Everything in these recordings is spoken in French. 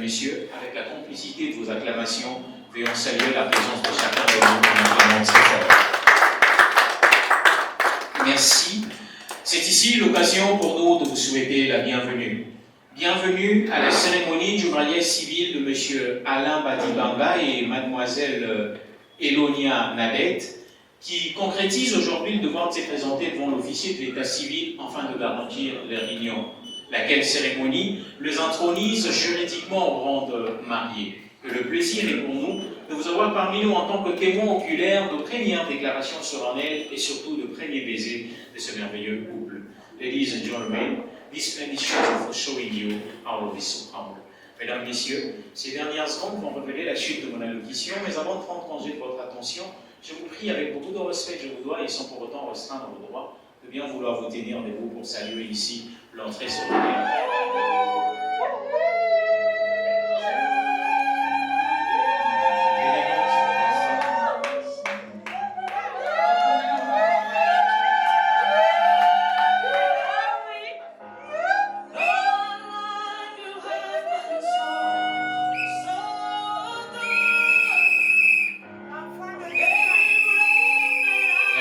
messieurs, avec la complicité de vos acclamations, veuillons saluer la présence de chacun de vous en acclamant très fort. Merci. C'est ici l'occasion pour nous de vous souhaiter la bienvenue. Bienvenue à la cérémonie du mariage civil de M. Alain Badibanga et Mademoiselle Elonia Nadet, qui concrétise aujourd'hui le devoir de se présenter devant l'officier de l'état civil afin de garantir leur union, laquelle cérémonie les intronise juridiquement au rang de mariés. Que le plaisir est pour nous de vous avoir parmi nous en tant que témoins oculaires de premières déclarations solennelles et surtout de premiers baisers de ce merveilleux couple. Ladies and gentlemen, this splendid show for showing you our love is so humble. Mesdames, Messieurs, ces dernières secondes vont révéler la chute de mon allocution, mais avant de prendre congé de votre attention, je vous prie avec beaucoup de respect, je vous dois, et sans pour autant restreindre vos droits, de bien vouloir vous tenir debout pour saluer ici l'entrée solennelle.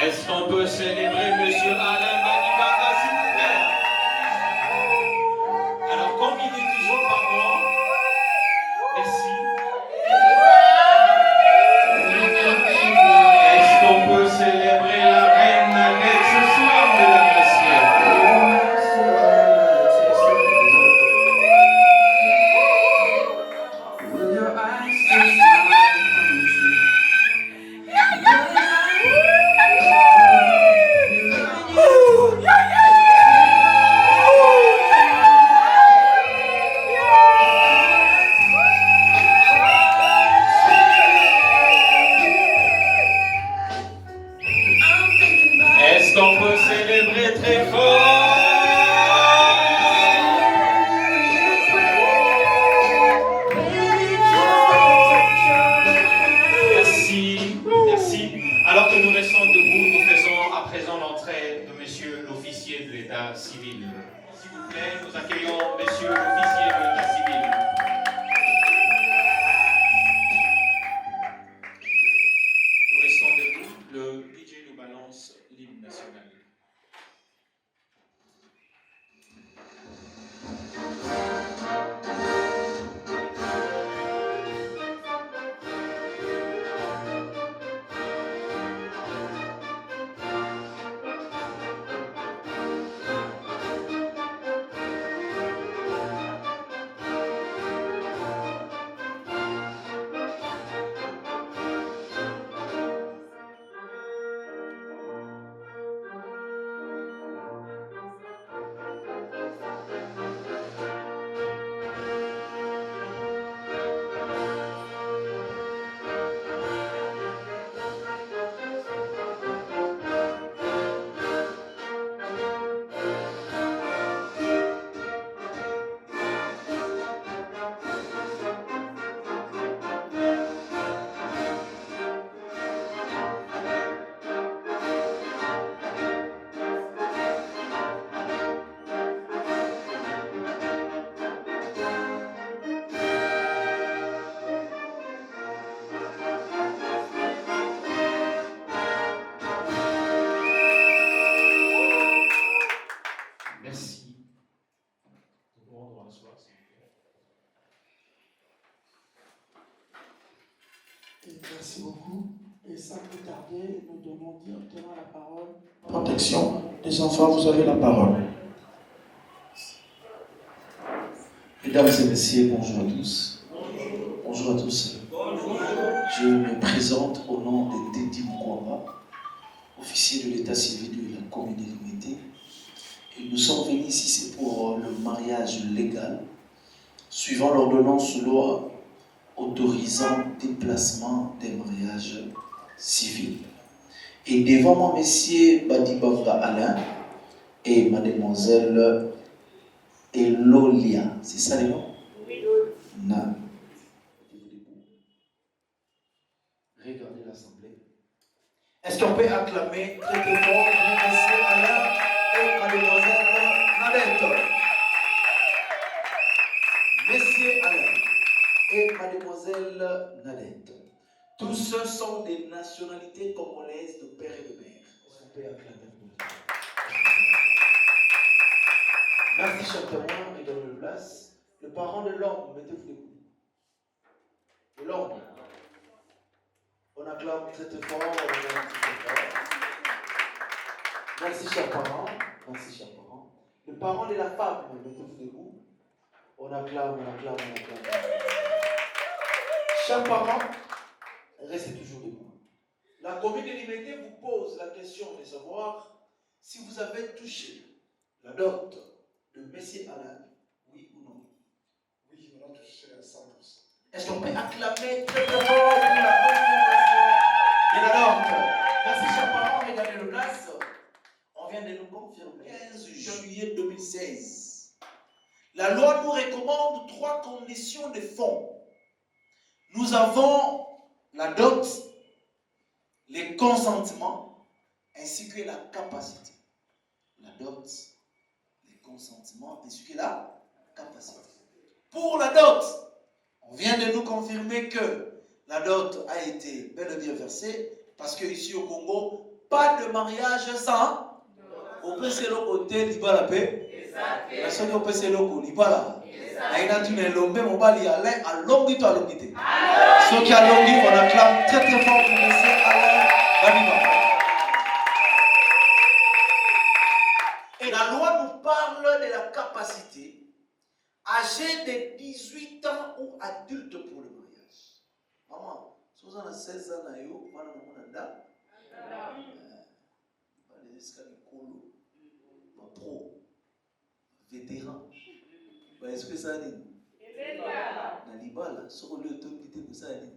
Est-ce qu'on peut célébrer M. Alain Badibanga, s'il vous plaît? Alors, comme il est toujours pas mort, merci. Est-ce qu'on peut célébrer la reine Nanette ce soir, mesdames, messieurs? Est-ce qu'on peut célébrer très fort? Merci, merci. Alors que nous restons debout, nous faisons à présent l'entrée de monsieur l'officier de l'état civil. S'il vous plaît, nous accueillons monsieur l'officier de l'état civil. Nous restons debout. Le DJ nous balance l'hymne national. Merci. Nous pourrons nous rasseoir, s'il vous plaît. Merci beaucoup. Et sans plus tarder, nous donnons directement la parole. Protection des enfants, vous avez la parole. Mesdames et messieurs, bonjour à tous. Bonjour à tous. Je me présente au nom de Teddy Mkwamba, officier de l'état civil de la commune de Limité. Et nous sommes venus ici, c'est pour le mariage légal, suivant l'ordonnance loi autorisant déplacement des mariages civils. Et devant moi, messieurs Badibanga Alain et mademoiselle Elolia, c'est ça les noms? Oui. Non. Regardez l'assemblée. Est-ce qu'on peut acclamer très fort pour monsieur Alain et mademoiselle Nadette? Monsieur Alain. et mademoiselle Nanette. Tous sont des nationalités congolaises de père et de mère. Est-ce qu'on peut acclamer pour eux? Merci, cher témoin, et donne le place. Le parent de l'homme, mettez-vous debout. De l'homme. On acclame très fort, on acclame très fort. Merci, cher parent. Merci, cher parent. Le parent de la femme, mettez-vous debout. On acclame, on acclame, on acclame. Chers parents, restez toujours debout. La commune de Limité vous pose la question de savoir si vous avez touché la dot de M. Alain, oui ou non? Oui, on a touché à 100%. Est-ce qu'on peut acclamer très fort pour la confirmation de la dot? Merci, chers parents, regardez le place. On vient de nous confirmer. 15 juillet 2016. La loi nous recommande 3 conditions de fonds. Nous avons la dot, les consentements, ainsi que la capacité. La dot, les consentements, ainsi que la capacité. Pour la dot, on vient de nous confirmer que la dot a été bel et bien versée, parce que ici au Congo, pas de mariage sans. On peut se le côté libala paix. Parce qu'on peut se le côté libala. Aïna tu n'es l'homme, mon bali allait à longuité à longuité. Ceux qui a longué, on acclame très très fort pour monsieur Alain Badiba. Et la loi nous parle de la capacité âgée de 18 ans ou adulte pour le mariage. Maman, si vous avez 16 ans, vous avez un dame. Les escaliers colo. Pro, vétéran, est-ce que ça dit? Nalibala, sur le ton qui était ça dit.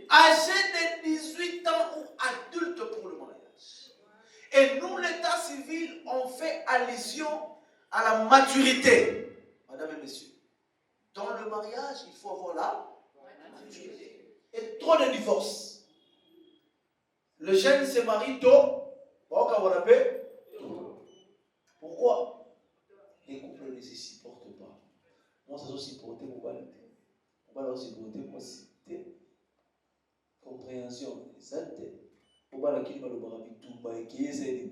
Âgé de 18 ans ou adulte pour le mariage. Et nous, l'état civil, on fait allusion à la maturité. Madame et messieurs, dans le mariage, il faut avoir la maturité. Et trop de divorces. Le jeune se marie tôt. Pourquoi? Les couples ne se supportent pas. Moi, ça doit supporter mon balade. Mon balade doit supporter moi. C'était compréhension. C'était. Mon balade qui m'a le barabi tout bas et qui est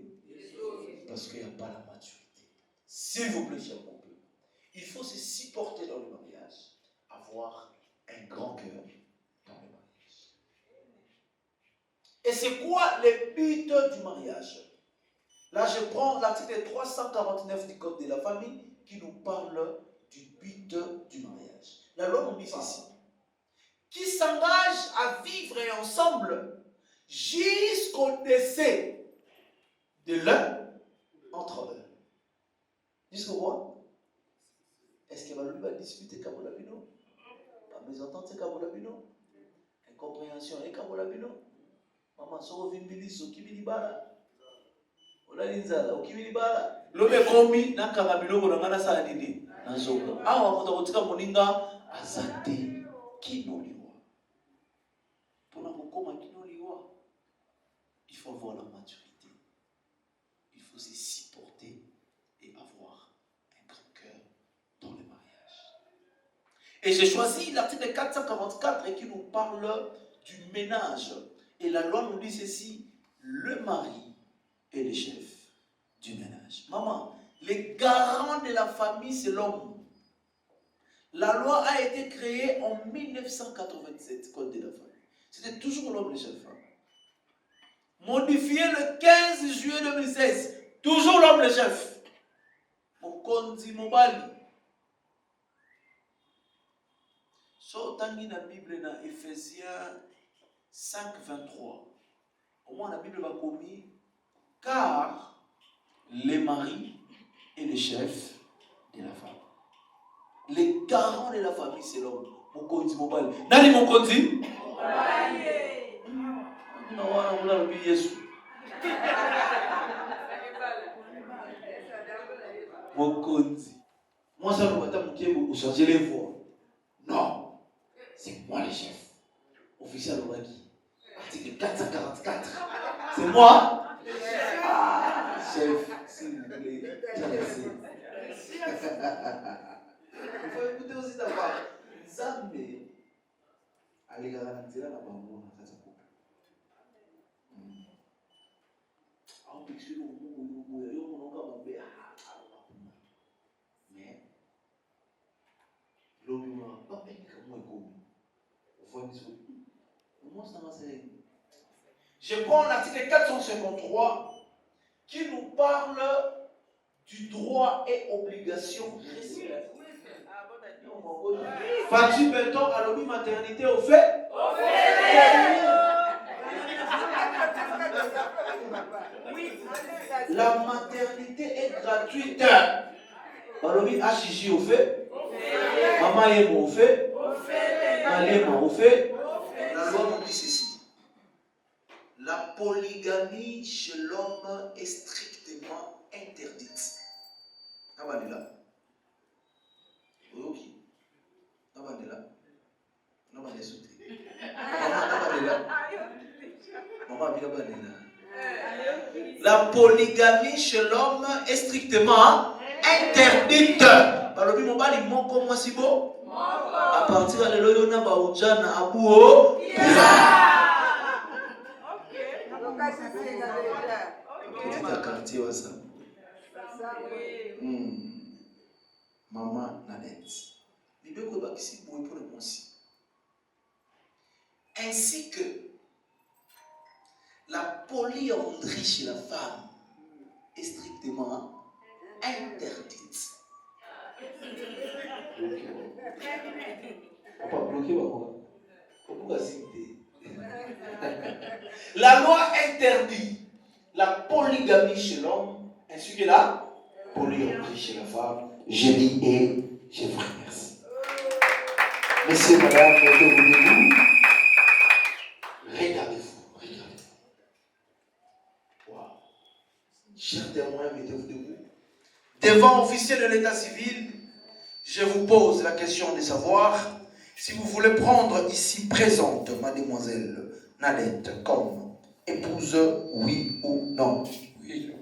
parce qu'il n'y a pas la maturité. S'il vous plaît, cher couple, il faut se supporter dans le mariage, avoir un grand cœur dans le mariage. Et c'est quoi le but du mariage? Là, je prends l'article 349 du Code de la famille qui nous parle du but du mariage. La loi nous dit ceci. Qui s'engage à vivre ensemble jusqu'au décès de l'un entre eux. Jusqu'au quoi? Est-ce qu'il va discuter Kabolabino? La mésentente, c'est Kabolabino? Incompréhension, c'est Kabolabino? Maman, so vimbiliso kibilibala. Olalinzala, ukibilibala. Lobe komi nakanga biloko na ngana sa nini? Nazonga. Awa moto kotika moninga azate kinoliwa. Pour la kokoma kinoliwa, il faut avoir la maturité. Il faut se supporter et avoir un grand cœur dans le mariage. Et j'ai choisi l'article 444 qui nous parle du ménage. Et la loi nous dit ceci, le mari est le chef du ménage. Maman, les garants de la famille, c'est l'homme. La loi a été créée en 1987, Code de la famille. C'était toujours l'homme le chef. Modifié le 15 juillet 2016, toujours l'homme le chef. Mokondi Mobali. So, tangi na Bible na Ephésiens 5:23. Au moins la Bible va commis car les maris est le chef de la femme. Les garants de la famille, c'est l'homme. Mokondi Mobali. Nani Mokondi? Non, on a oublié Jésus. Mokondi. Moi, ça me va vous changer les voix. Non, c'est moi le chef. Officiel Obagi. Article 444. C'est moi? Ah, chef, s'il vous plaît. nzela na bango na kati ya couple. Aopekiseli omoyo yo mononga mabe mais lobi mona bapengika mo ekomi ofandisi omonsi na masele. Je prends l'article 453 qui nous parle du droit et obligation. Fatu Beton a l'obli maternité au fait. La maternité est gratuite. Balobi HJ au fait. Maman Yemo au fait. Malema au fait. La loi nous dit ceci. La polygamie chez l'homme est strictement interdite. Nabandela. Ok. Nabandela. Nabandela sauté. Maman Nabandela. La polygamie chez l'homme est strictement interdite. Balobi mobali moko mwasi bo. À partir de l'eau na ba ujana abuo. Petit à quartier wasa. Maman Nanette. Bible ko ba kisi boy pour le mwasi. Ainsi que la polyandrie chez la femme est strictement interdite. On va bloquer pourquoi citer. La loi interdit la polygamie chez l'homme ainsi que la polyandrie chez la femme. Je lis et je vous remercie. Messieurs, madame, mettez-vous. Regardez-vous. Wow. Chers témoins, mettez-vous debout. Devant officier de l'état civil, je vous pose la question de savoir si vous voulez prendre ici présente mademoiselle Nadette comme épouse, oui ou non. Oui.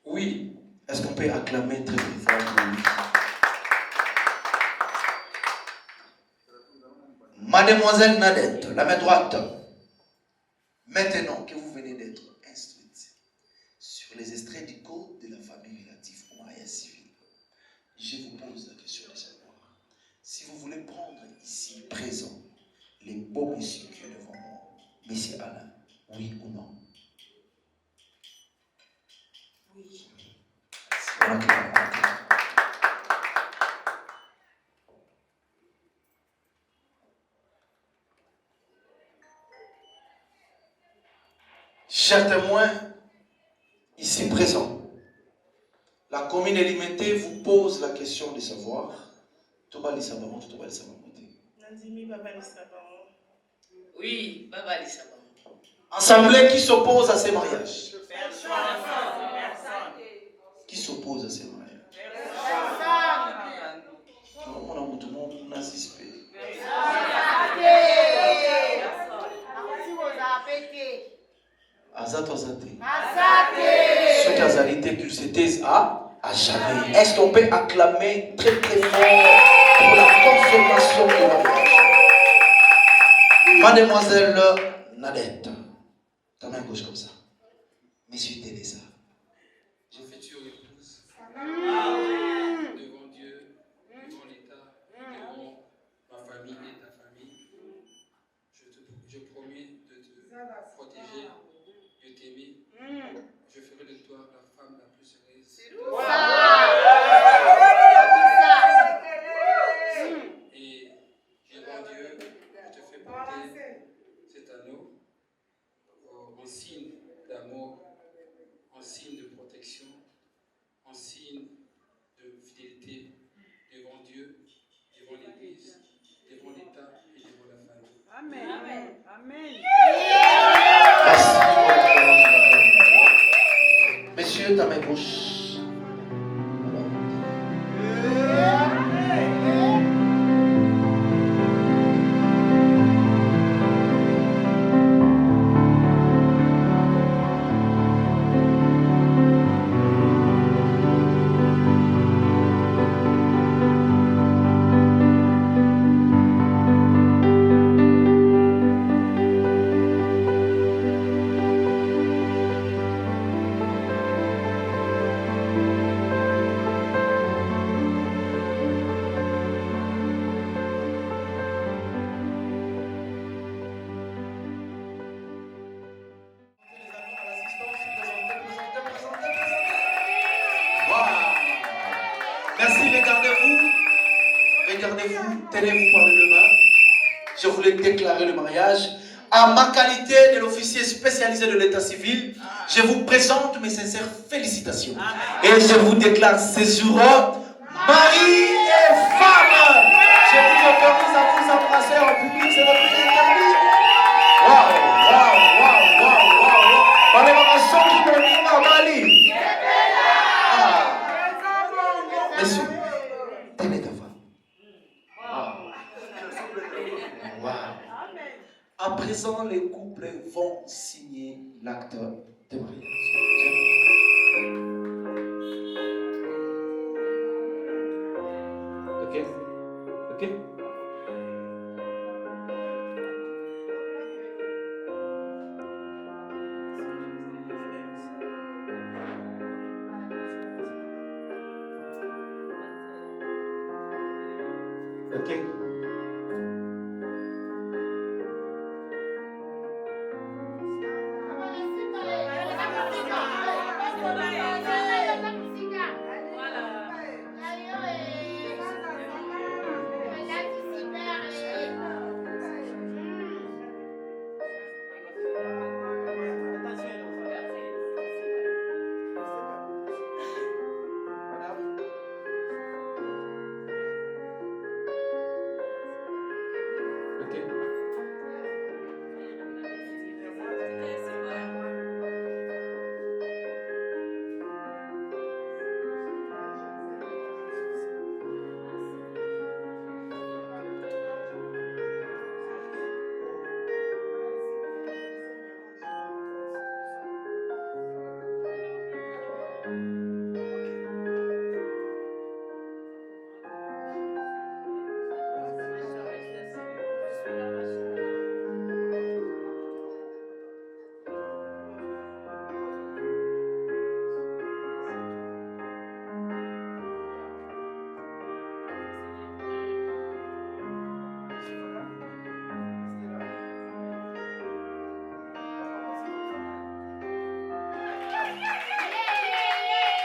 Oui. Est-ce qu'on peut acclamer très fort pour lui? Mademoiselle Nadette, la main droite. Maintenant que vous venez d'être instruite sur les extraits du code de la famille relatif au mariage civil, je vous pose la question de savoir si vous voulez prendre ici présent les beaux messieurs qui sont devant moi, monsieur Alain, oui ou non? Oui. Chers témoins, ici présents, la commune limitée vous pose la question de savoir. Oui, Baba Lissabon. Assemblée qui s'oppose à ces mariages. Qui s'oppose à ces mariages? On a tout le monde, on a suspect. Azate. Ceux qui ont été qu'ils se taisent à jamais. Est-ce qu'on peut acclamer très très fort pour la confirmation de la mariage? Mademoiselle Nadette, ta main gauche comme ça. Monsieur Teresa. J'ai fait future épouse devant Dieu, devant l'État, devant ma famille et ta famille. Je promets de te protéger, de t'aimer. Je ferai de toi la femme la plus heureuse. Et devant Dieu, je te fais porter cet anneau en signe d'amour, en signe de protection, en signe regardez-vous, tenez-vous par les mains. Je voulais déclarer le mariage. En ma qualité de l'officier spécialisé de l'état civil, je vous présente mes sincères félicitations. Et je vous déclare ce jour mari et femme. Je vous autorise à vous embrasser en public, c'est le plus interdit. Waouh, waouh, waouh, waouh, waouh. Parlez ma soeur qui m'ont dit Mali. Monsieur, tenez ta femme. Waouh. À présent, les couples vont signer l'acte de mariage. Ok? Ok? Ok?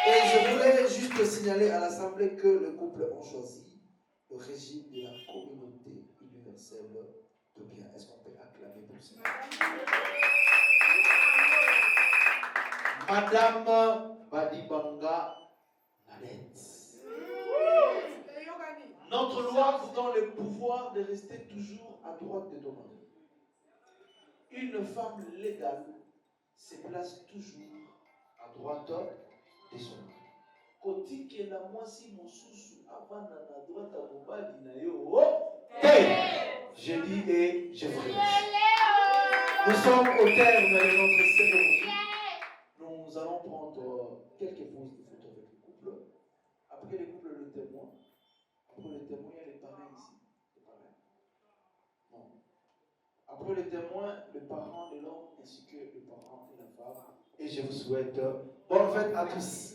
Et je voulais juste signaler à l'Assemblée que le couple ont choisi le régime de la communauté universelle de bien. Est-ce qu'on peut acclamer pour ça? Madame Badibanga Nanette. Notre loi vous donne le pouvoir de rester toujours à droite de ton mari. Une femme légale se place toujours à droite de son mari. Kotike la mwasi mosusu avana na droite à mobali na yo. Je dis et je vous remercie. Nous sommes au terme de notre cérémonie. Nous allons prendre quelques pauses de photos avec le couple. Après le couple, le témoin. Après le témoin, il y a les parents ici. Les parents. Non. Après le témoin, le parent de l'homme ainsi que le parent de la femme. Et je vous souhaite bonne fête à tous.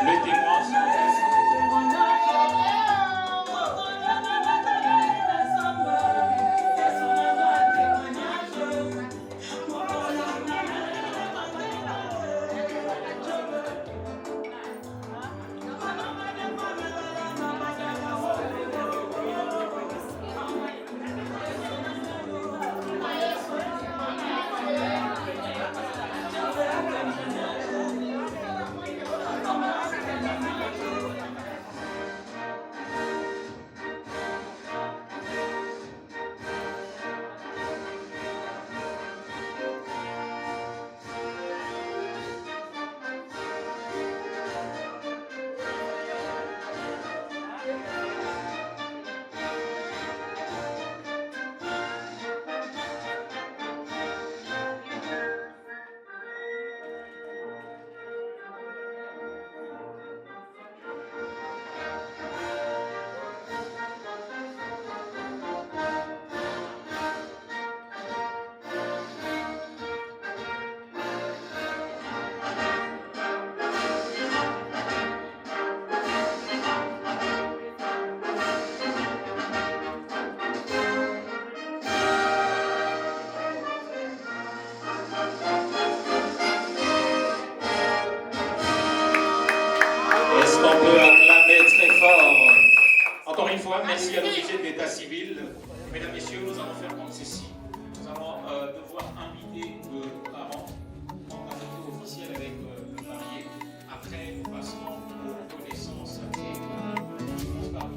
Le témoin. merci à l'officier de l'état civil. Mesdames, Messieurs, nous allons faire comme ceci. Nous allons devoir inviter le parent en qualité officielle avec le marié. Après, nous passerons aux connaissances et on parle du parent.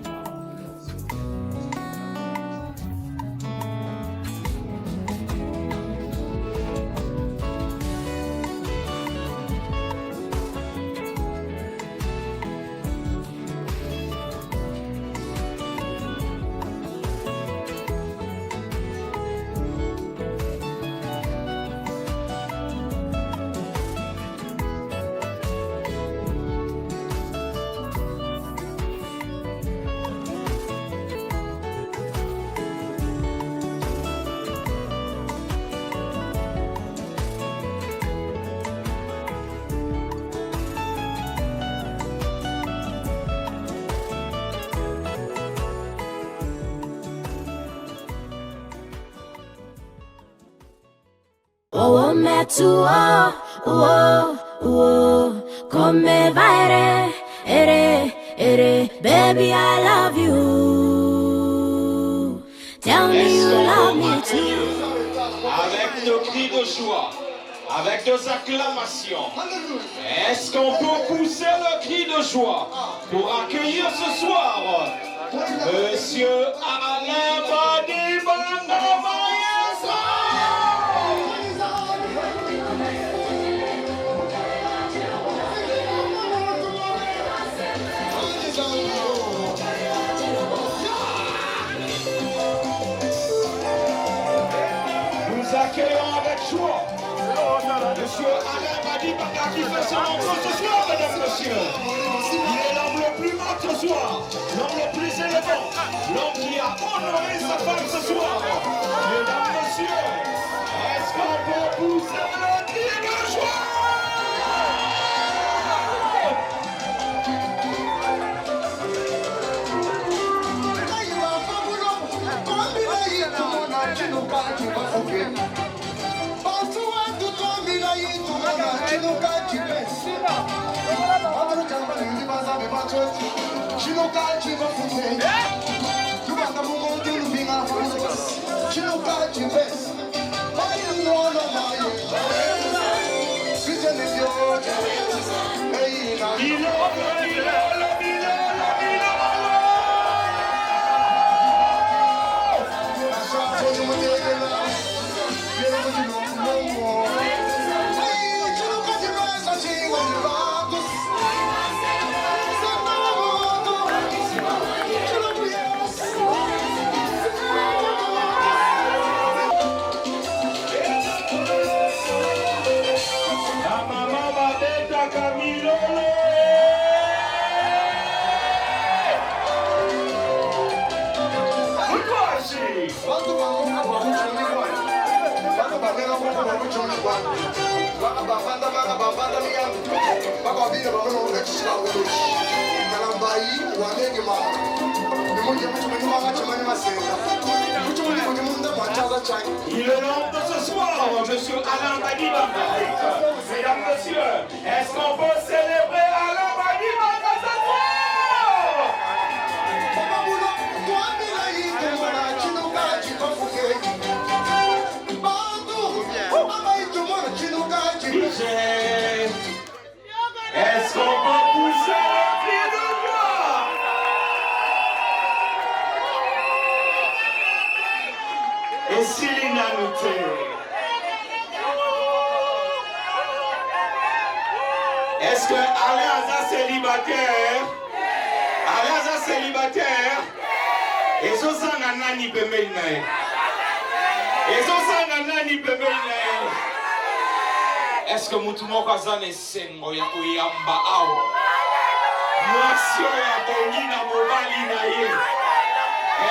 Oh, metua, come vai, baby, I love you. Tell me you love me too. Avec nos cris de joie, avec nos acclamations, est-ce qu'on peut pousser le cri de joie pour accueillir ce soir Monsieur Alain Badibanga Mayesa? Nous accueillons avec joie Monsieur Alain Badibanga qui fait son entrée ce soir, mesdames, messieurs. Il est l'homme le plus mort ce soir, l'homme le plus élégant, l'homme qui a honoré sa femme ce soir. Mesdames, messieurs, est-ce qu'on peut pousser le cri de joie? Il est l'homme de ce soir, Monsieur Alain Badibanga. Mesdames, Messieurs, est-ce qu'on peut célébrer Alain Badibanga ce soir? Est-ce qu'on peut pousser le cri de joie? Et s'il y a noté, est-ce que Alain célibataire? Alain célibataire? Et ce sang n'a nani pembeni nae. Et ce sang n'a nani pembeni nae. Est-ce que mutu moko azane sengo ya kuyamba awa? Mwasi ya bongi na mobali na ye.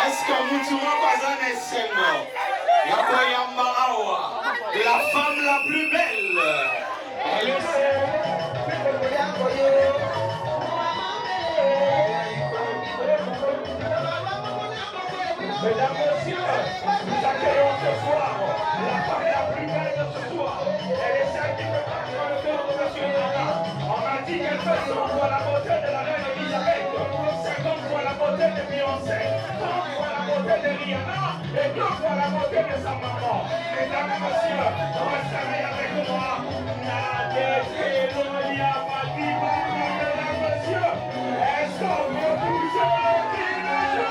Est-ce que mutu moko azane sengo ya kuyamba awa? La femme la plus belle. Elle est Mesdames, Messieurs, nous accueillons ce soir la femme la plus belle de ce soir. Elle est celle qui peut battre le cœur de Monsieur Nana. On m'a dit qu'elle fait 100 fois la beauté de la reine Elisabeth, 50 fois la beauté de Beyoncé, et deux fois la beauté de sa maman. Mesdames et messieurs, recevez avec moi Nadège Elolia Madiba. Mesdames et messieurs, est-ce qu'on peut bouger le cri de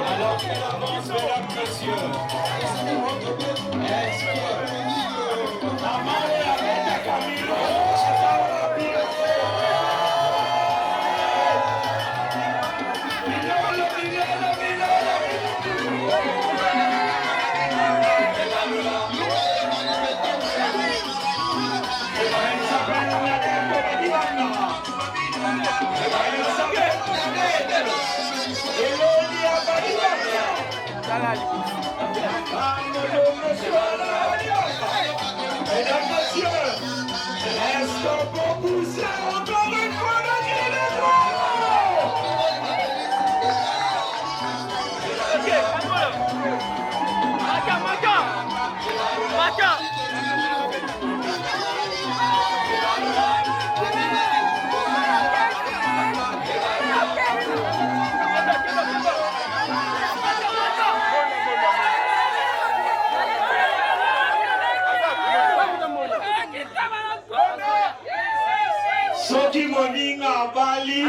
alors qu'elle avance, mesdames, messieurs, est-ce que maman est avec Camilo? Mesdames, messieurs, est-ce qu'on peut pousser encore une fois le cri de Soki moninga bali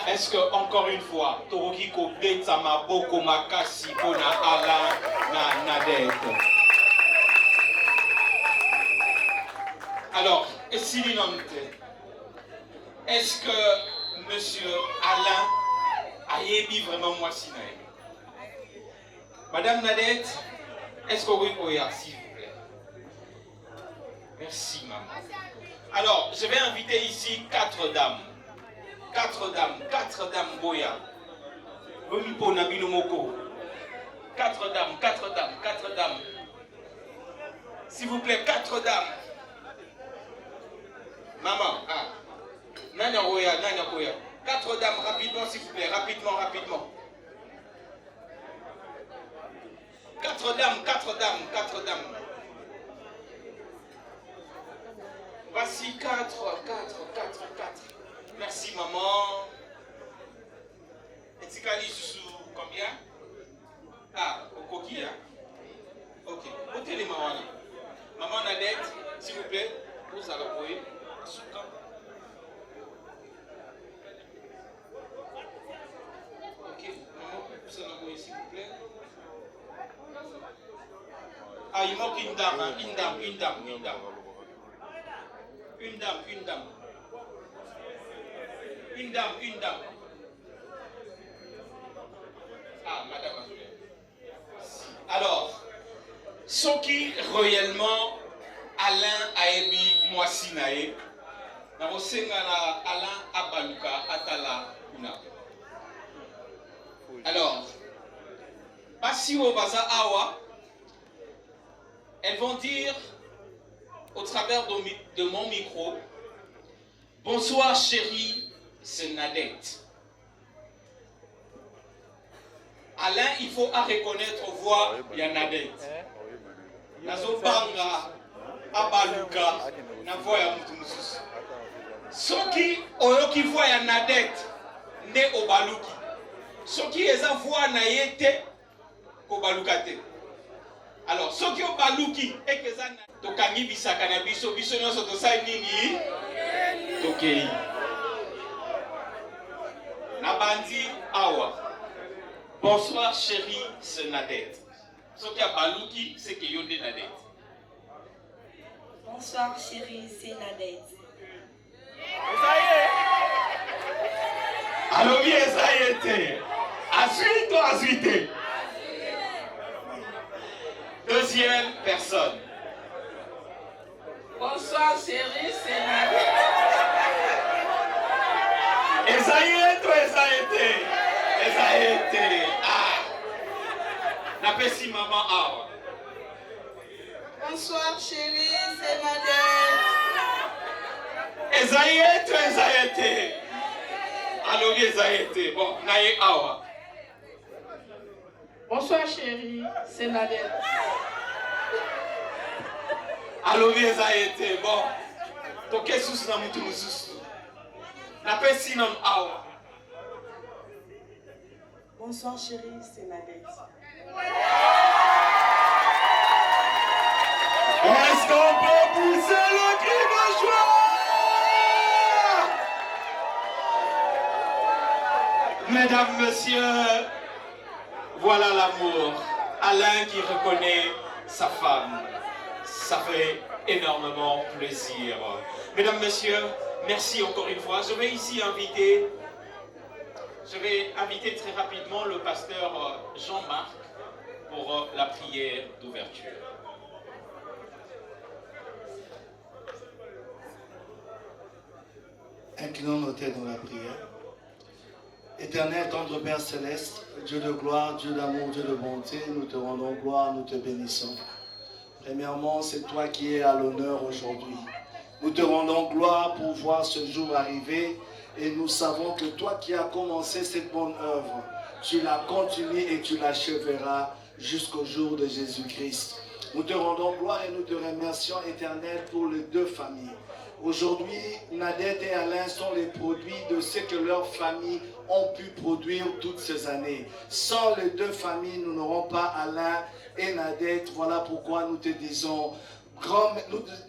Est-ce que, encore une fois, Toroki Kobe Tamaboko Makasi Bona Alain Nadette. Alors, est-ce que Monsieur Alain a émis vraiment moi Sinaï? Madame Nadette, est-ce que oui, s'il vous plaît? Merci, maman. Alors, je vais inviter ici 4 dames. 4 dames Boya. 4 dames. S'il vous plaît, 4 dames. Maman, Nanya Boya. 4 dames, rapidement, s'il vous plaît, rapidement. 4 dames. Voici 4. Merci maman. Etikali sous combien? Au coquille. Ok. Ôtez les mamans. Maman Nadette, s'il vous plaît, vous allez appuyer. Ok, maman, vous allez appuyer ici. Ah, il manque une dame, hein. Une dame. Ah, madame. Alors, ce qui réellement Alain Aebi Mwasinae, Alain Abaluka Atala Kuna. Alors, Basio Baza Awa, elles vont dire au travers de mon micro, bonsoir chérie, c'est Nadette. Alain, il faut à reconnaître voix, il y a Nadette. Nazo Banga, Abaluka, na voix ya mutu mususu. Soki oyoki voix ya Nadette, ne obaluki. Soki eza voix na yete, ko baluka te. Alors, soki obaluki, ekeza tokangi bisaka na biso nyonso tosali nini? Tokei. Nabandi awa. Bonsoir chérie, c'est Nadette. Ce qui a balouki, c'est que yonde Nadette. Bonsoir chérie, c'est Nadette. Alors bien ça y était. Ensuite. Deuxième personne. Bonsoir chérie, c'est Nadette. Et ça y était. Ah. N'appelle maman Awa. Bonsoir chérie, c'est Nadette. Et ça y était. Alors bien ça y était. Bon, naïe Awa. Bonsoir chérie, c'est Nadette. Alors bien ça y était. Bon, toke sous na mutu mususu. N'appelle sinon Awa. Bonsoir chérie, c'est Nadette. Est-ce qu'on peut pousser le cri de joie? Mesdames, messieurs, voilà l'amour. Alain qui reconnaît sa femme. Ça fait énormément plaisir. Mesdames, messieurs, merci encore une fois. Je vais inviter très rapidement le pasteur Jean-Marc pour la prière d'ouverture. Inclinons nos têtes dans la prière. Éternel, tendre Père Céleste, Dieu de gloire, Dieu d'amour, Dieu de bonté, nous te rendons gloire, nous te bénissons. Premièrement, c'est toi qui es à l'honneur aujourd'hui. Nous te rendons gloire pour voir ce jour arriver et nous savons que toi qui as commencé cette bonne œuvre, tu la continues et tu l'achèveras jusqu'au jour de Jésus-Christ. Nous te rendons gloire et nous te remercions, Éternel, pour les deux familles. Aujourd'hui, Nadette et Alain sont les produits de ce que leurs familles ont pu produire toutes ces années. Sans les deux familles, nous n'aurons pas Alain et Nadette. Voilà pourquoi nous te disons,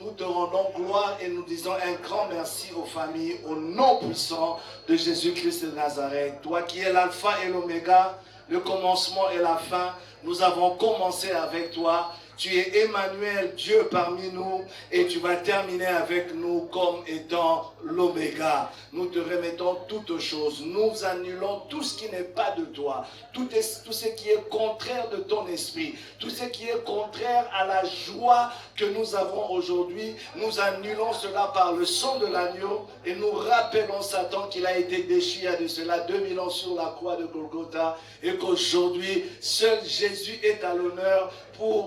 nous te rendons gloire et nous disons un grand merci aux familles, au nom puissant de Jésus-Christ de Nazareth. Toi qui es l'alpha et l'oméga, le commencement et la fin, nous avons commencé avec toi. Tu es Emmanuel, Dieu parmi nous, et tu vas terminer avec nous comme étant l'Oméga. Nous te remettons toutes choses. Nous annulons tout ce qui n'est pas de toi. Tout ce qui est contraire de ton esprit. Tout ce qui est contraire à la joie que nous avons aujourd'hui. Nous annulons cela par le sang de l'agneau et nous rappelons Satan qu'il a été déchiré il y a de cela 2000 ans sur la croix de Golgotha et qu'aujourd'hui, seul Jésus est à l'honneur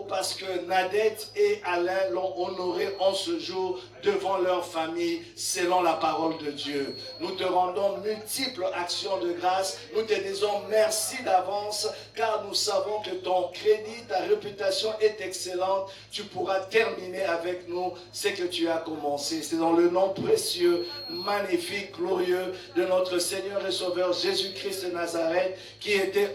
parce que Nadette et Alain l'ont honoré en ce jour devant leur famille selon la parole de Dieu. Nous te rendons multiples actions de grâce. Nous te disons merci d'avance car nous savons que ton crédit, ta réputation est excellente. Tu pourras terminer avec nous ce que tu as commencé. C'est dans le nom précieux, magnifique, glorieux de notre Seigneur et Sauveur Jésus-Christ de Nazareth qui était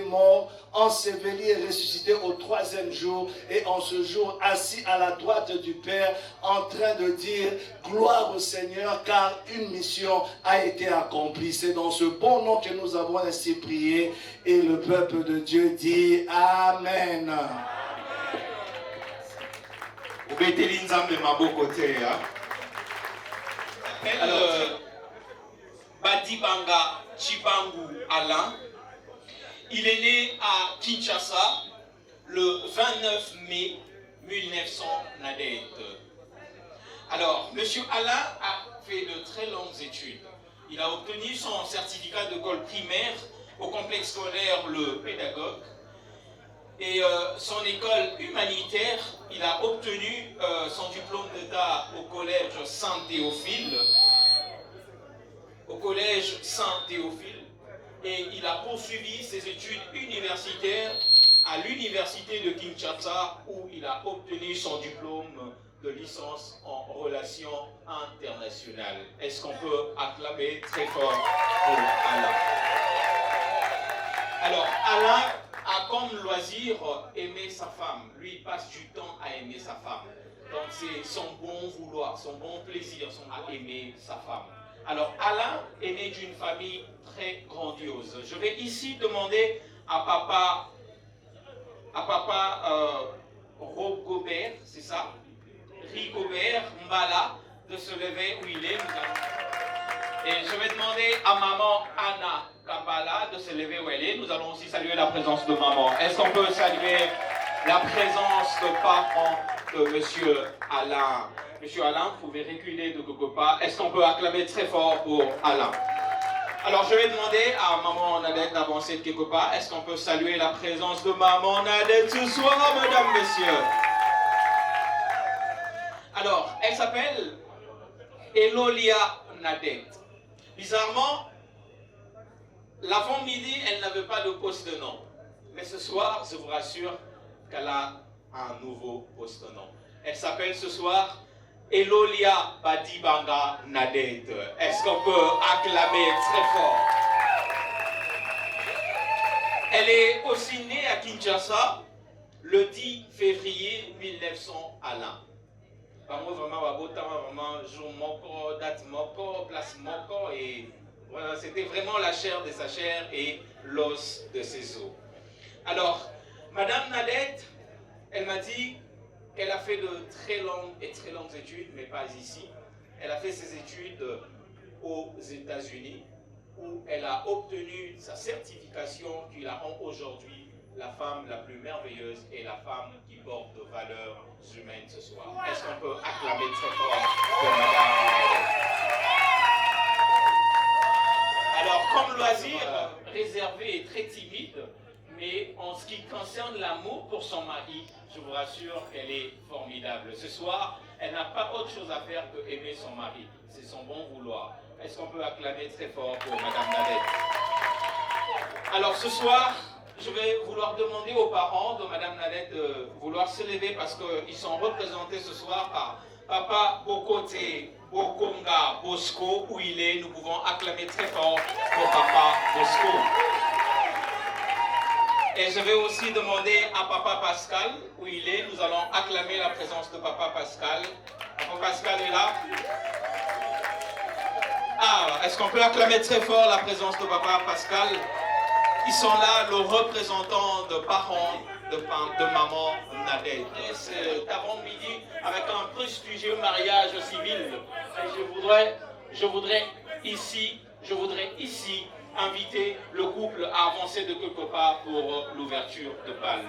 mort, enseveli et ressuscité au 3e jour et en ce jour assis à la droite du Père en train de dire gloire au Seigneur car une mission a été accomplie. C'est dans ce bon nom que nous avons ainsi prié et le peuple de Dieu dit Amen. Beteli Nzambe maboko te. Alors, Badibanga Chibangu Alain, il est né à Kinshasa le 29 mai 1997. Alors, M. Alain a fait de très longues études. Il a obtenu son certificat d'école primaire au complexe scolaire Le Pédagogue. Et son école humanitaire, il a obtenu son diplôme d'état au collège Saint-Théophile. Et il a poursuivi ses études universitaires à l'université de Kinshasa où il a obtenu son diplôme de licence en relations internationales. Est-ce qu'on peut acclamer très fort pour Alain? Alors, Alain a comme loisir aimer sa femme. Lui, il passe du temps à aimer sa femme. Donc, c'est son bon vouloir, son bon plaisir à aimer sa femme. Alors, Alain est né d'une famille très grandiose. Je vais ici demander à papa Rigobert, c'est ça? Rigobert Mbala de se lever où il est. Et je vais demander à maman Anna Kabala de se lever où elle est. Nous allons aussi saluer la présence de maman. Est-ce qu'on peut saluer la présence de parents de Monsieur Alain? Monsieur Alain, vous pouvez reculer de quelque part. Est-ce qu'on peut acclamer très fort pour Alain? Alors, je vais demander à maman Nadette d'avancer de quelque part. Est-ce qu'on peut saluer la présence de maman Nadette ce soir, mesdames, messieurs? Alors, elle s'appelle Elolia Nadette. Bizarrement, l'avant-midi, elle n'avait pas de poste de nom. Mais ce soir, je vous rassure qu'elle a un nouveau poste de nom. Elle s'appelle ce soir Elolia Badibanga Nadette. Est-ce qu'on peut acclamer très fort? Elle est aussi née à Kinshasa le 10 février 1900 à l'an. Vraiment, jour moko, date moko, place moko, et voilà, c'était vraiment la chair de sa chair et l'os de ses os. Alors, Madame Nadette, elle m'a dit qu'elle a fait de très longues études, mais pas ici. Elle a fait ses études aux États-Unis, où elle a obtenu sa certification qui la rend aujourd'hui la femme la plus merveilleuse et la femme qui porte de valeurs humaines ce soir. Est-ce qu'on peut acclamer très fort pour Madame Nadette? Alors, comme loisir, réservé et très timide, mais en ce qui concerne l'amour pour son mari, je vous rassure qu'elle est formidable. Ce soir, elle n'a pas autre chose à faire que aimer son mari. C'est son bon vouloir. Est-ce qu'on peut acclamer très fort pour Madame Nadette? Alors ce soir, je vais vouloir demander aux parents de Madame Nadette de vouloir se lever parce qu'ils sont représentés ce soir par Papa Bokote Bokonga Bosco, où il est. Nous pouvons acclamer très fort pour Papa Bosco. Et je vais aussi demander à Papa Pascal, où il est. Nous allons acclamer la présence de Papa Pascal. Papa Pascal est là. Ah, est-ce qu'on peut acclamer très fort la présence de Papa Pascal? Ils sont là, le représentant de parents de maman Nadette. C'est avant-midi avec un prestigieux mariage civil. Et je voudrais ici inviter le couple à avancer de quelque part pour l'ouverture de bal.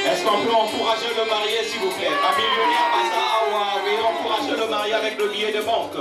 Est-ce qu'on peut encourager le marié, s'il vous plaît? Un millionnaire passe à Awa, oui, encourager le marié avec le billet de banque.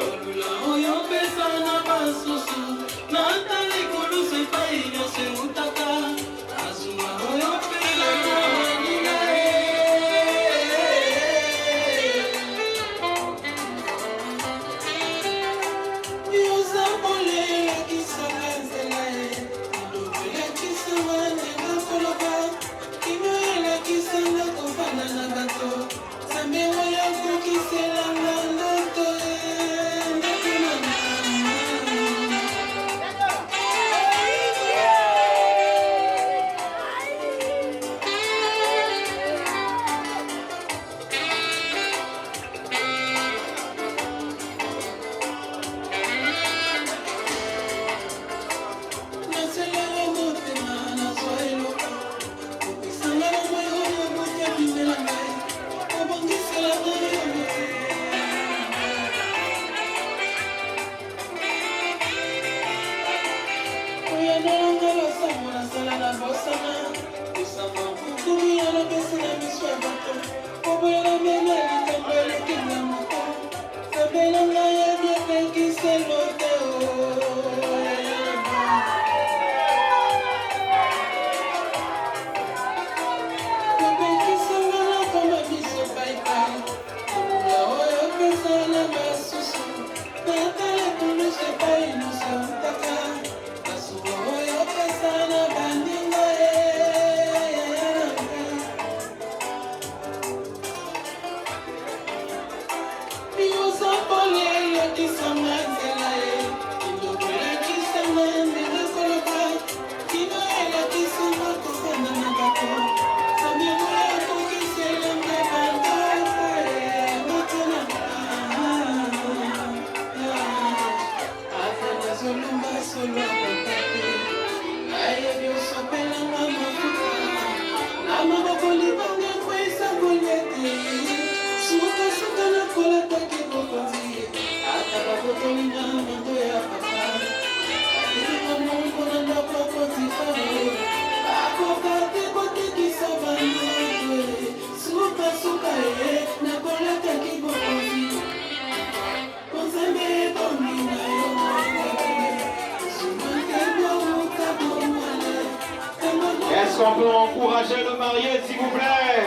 Est-ce qu'on peut encourager le marié, s'il vous plaît?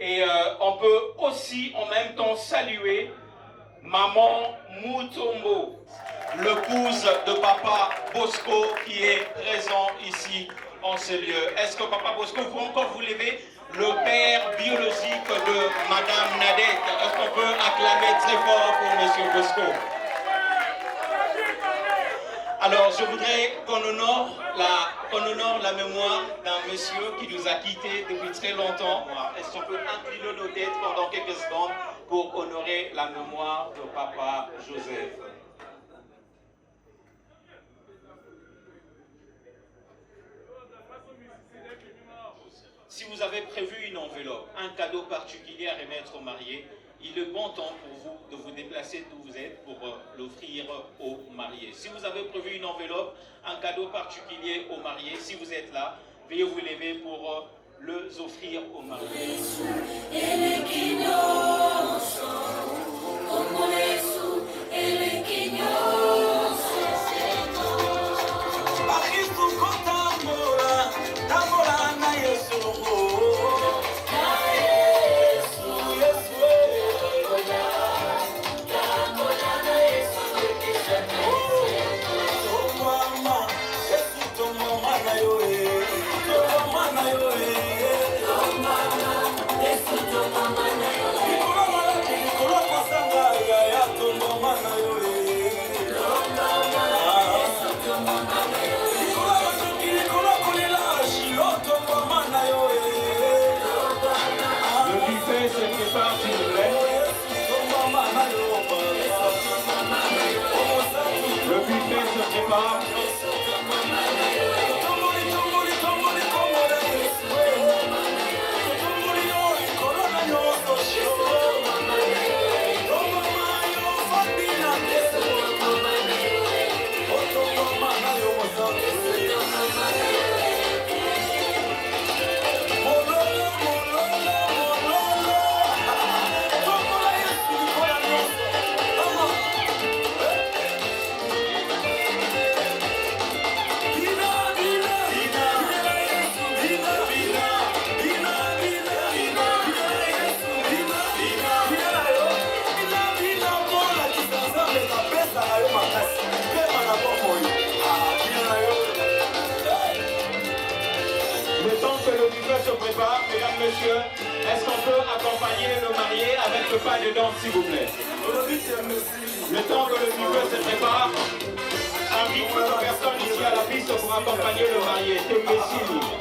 Et on peut aussi en même temps saluer Maman Mutombo, l'épouse de Papa Bosco qui est présent ici en ce lieu. Est-ce que Papa Bosco peut encore vous lever? Le père biologique de Madame Nadette. Est-ce qu'on peut acclamer très fort pour Monsieur Bosco? Alors, je voudrais qu'on honore la mémoire d'un monsieur qui nous a quittés depuis très longtemps. Est-ce qu'on peut incliner nos têtes pendant quelques secondes pour honorer la mémoire de Papa Joseph? Si vous avez prévu une enveloppe, un cadeau particulier à remettre aux mariés, il est bon temps pour vous de vous déplacer d'où vous êtes pour l'offrir aux mariés. Si vous avez prévu une enveloppe, un cadeau particulier aux mariés, si vous êtes là, veuillez vous lever pour le offrir aux mariés. Le buffet se prépare, s'il vous plaît. prépare. Se prépare, mesdames, messieurs, est-ce qu'on peut accompagner le marié avec le pas de danse, s'il vous plaît? Le temps que le buffet se prépare, invite toute personne ici à la piste pour accompagner le marié. Tembessili.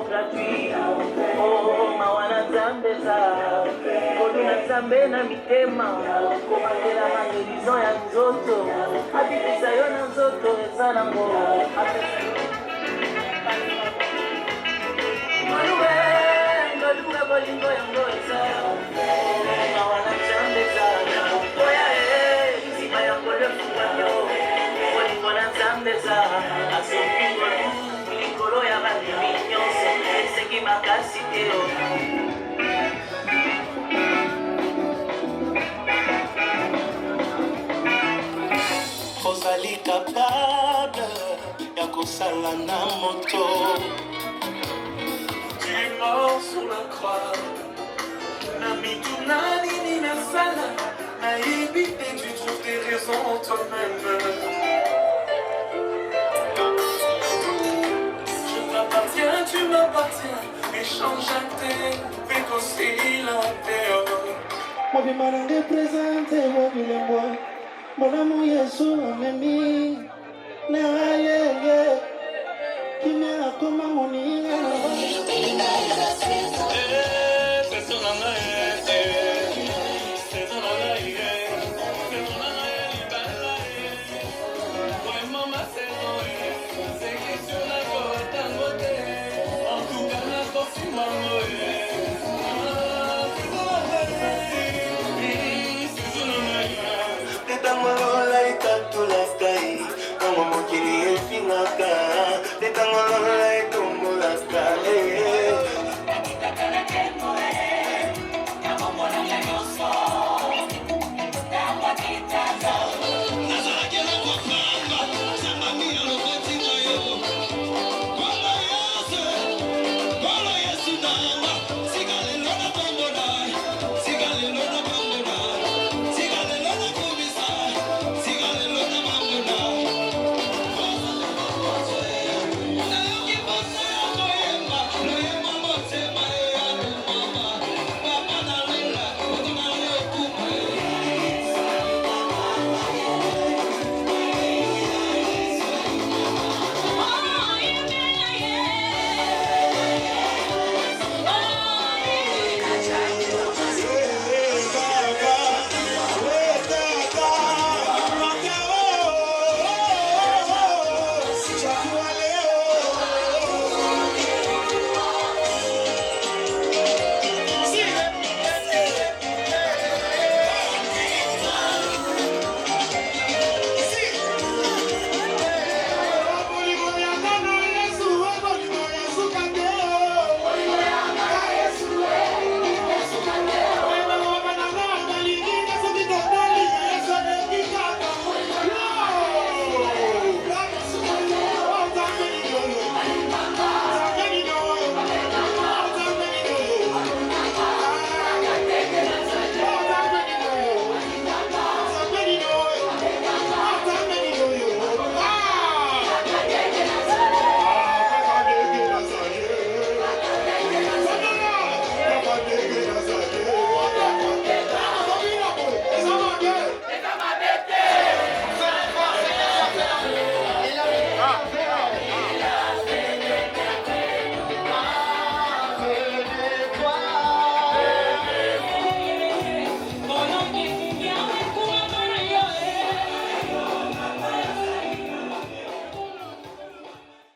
gratuit. Oh, mawana zambeza, kolu na nzambe na mitema komandela mangelizo ya nzoto abikisa yo na nzoto eza nango ngolunga bolingo yango eza mawa na nzambe eza oya nzima yango lefunganyo bolingo na nzambe eza azopingo likolo ya bandimi nyonso esengi makasi te ozali capable ya kosala na moto. Tu es mort sur la croix na mituna nini na sala nayebi te tu trouves tes raisons en toi-même. Je t'appartiens, tu m'appartiens, échange acté, fais qu'aussi la terre. Mobima nange présente mobilembwa Molamu Yesu amemi na yeye kimya koma moninga Como mokili efinaka, tetangolola etombolaka,